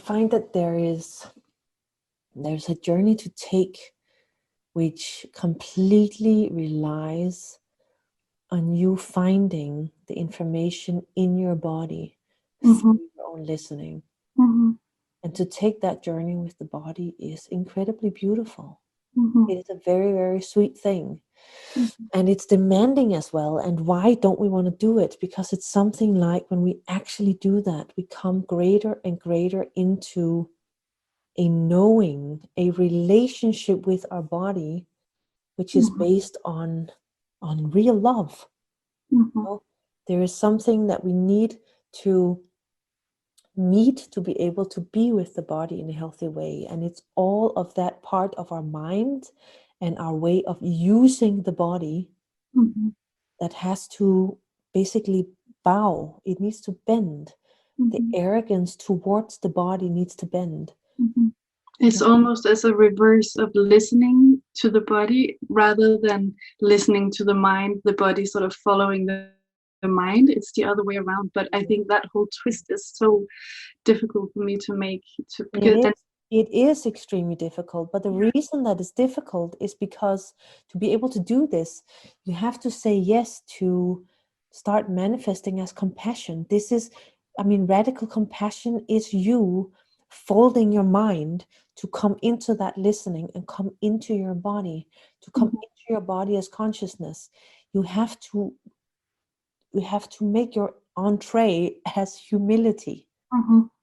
find that there's a journey to take which completely relies on you finding the information in your body through your own listening. And to take that journey with the body is incredibly beautiful. It is a very, very sweet thing. And it's demanding as well. And why don't we want to do it? Because it's something like when we actually do that, we come greater and greater into a knowing, a relationship with our body, which is based on real love. You know, there is something that we need to meet to be able to be with the body in a healthy way. And it's all of that part of our mind and our way of using the body that has to basically bow. It needs to bend. The arrogance towards the body needs to bend. It's almost as a reverse of listening to the body rather than listening to the mind, the body sort of following the mind. It's the other way around. But I think that whole twist is so difficult for me to make. It is extremely difficult. But the reason that it's difficult is because to be able to do this, you have to say yes to start manifesting as compassion. This is, radical compassion is you folding your mind to come into that listening and come into your body, to come into your body as consciousness. You have to make your entree as humility.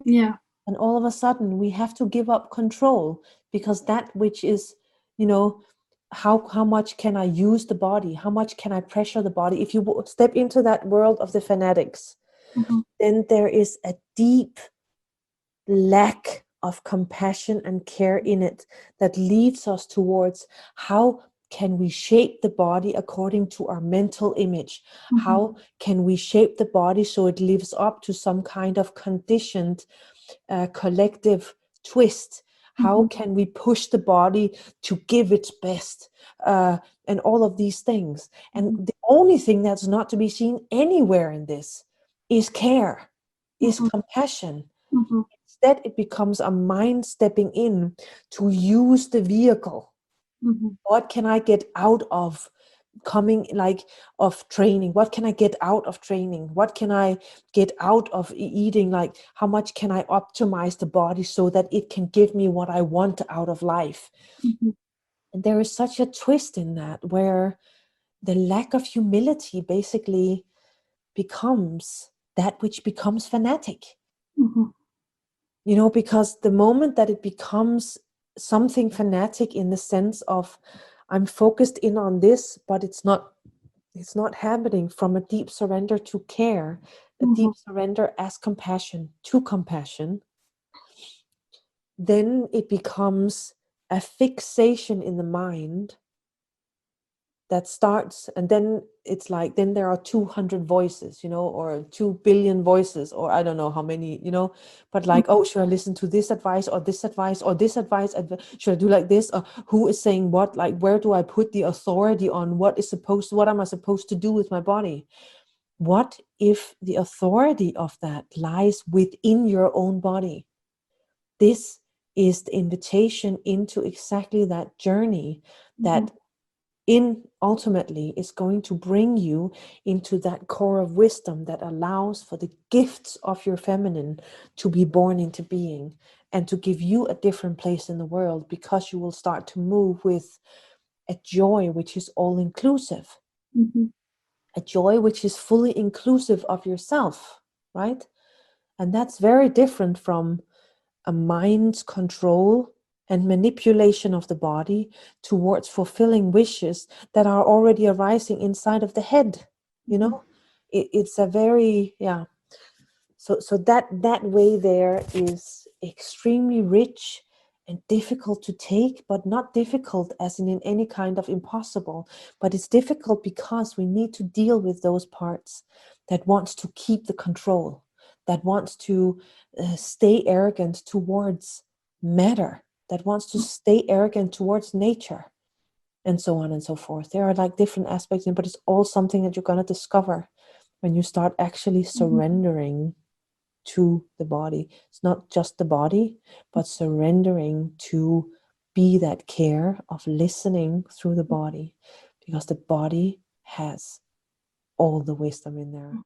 Yeah. And all of a sudden we have to give up control, because that which is, how much can I use the body? How much can I pressure the body? If you step into that world of the fanatics, then there is a deep lack of compassion and care in it that leads us towards how can we shape the body according to our mental image? How can we shape the body so it lives up to some kind of conditioned collective twist? How can we push the body to give its best? And all of these things. And the only thing that's not to be seen anywhere in this is care, is compassion. Instead, it becomes a mind stepping in to use the vehicle. What can I get out of of training? What can I get out of training? What can I get out of eating? Like, how much can I optimize the body so that it can give me what I want out of life? And there is such a twist in that, where the lack of humility basically becomes that which becomes fanatic. Because the moment that it becomes something fanatic in the sense of I'm focused in on this, but it's not happening from a deep surrender to care, a deep surrender as compassion to compassion, then it becomes a fixation in the mind that starts, and then it's like, then there are 200 voices, or 2 billion voices, or I don't know how many, but like, oh, should I listen to this advice or this advice or this advice? Should I do like this? Or who is saying what? Like, where do I put the authority on what am I supposed to do with my body? What if the authority of that lies within your own body? This is the invitation into exactly that journey that ultimately is going to bring you into that core of wisdom that allows for the gifts of your feminine to be born into being and to give you a different place in the world, because you will start to move with a joy which is all inclusive, a joy which is fully inclusive of yourself, right? And that's very different from a mind's control and manipulation of the body towards fulfilling wishes that are already arising inside of the head. It's a very, so that way there is extremely rich and difficult to take, but not difficult as in any kind of impossible, but it's difficult because we need to deal with those parts that wants to keep the control, that wants to stay arrogant towards matter, that wants to stay arrogant towards nature, and so on and so forth. There are like different aspects, but it's all something that you're going to discover when you start actually surrendering to the body. It's not just the body, but surrendering to be that care of listening through the body, because the body has all the wisdom in there.